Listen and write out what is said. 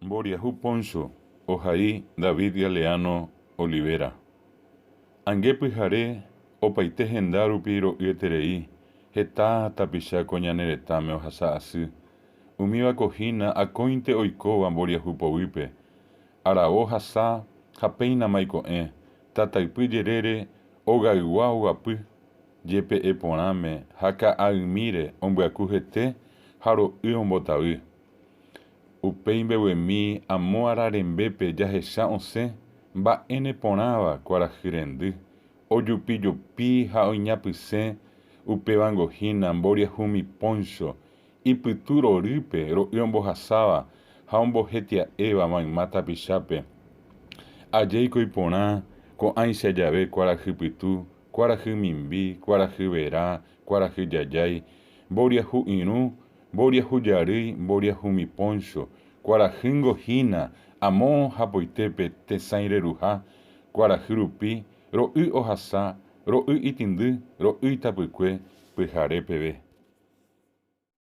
Mboriahu Poncho, Ojai David Galeano Olivera. Ange pyhare opaite hendárupi ro'yeterei heta tapicha ko ñaneretãme ohasa asy. Umíva kohína akóinte oikóva mboriahu povýpe. Aravo hasa ha péinama iko'ẽ. Tataipy jerére ogaygua oguapy jepe'e porãme ha ka'aymíre ombyaku hete ha ro'y ombotavy. Upéi mbeguemi amo ararembépe jahecha osẽ mba'éne porãva kuarahy rendy. Ojupijupi ha oiñapysẽ upevangohína mboriahumi Poncho ipytu rorýpe ro'y ombohasáva ha ombohetia'éva mayma tapichápe. Ajéiko iporã ko'ãicha jave kuarahy pytu, kuarahy mimbi, kuarahy vera, kuarahy jajái, mboriahu irũ, mboriahu jarýi, mboriahumi Poncho, kuarahýngohína amo hapoitépe tesãi reruha, kuarahy rupi ro'y ohasa, ro'y itĩndy, ro'y tapykue pyhare peve.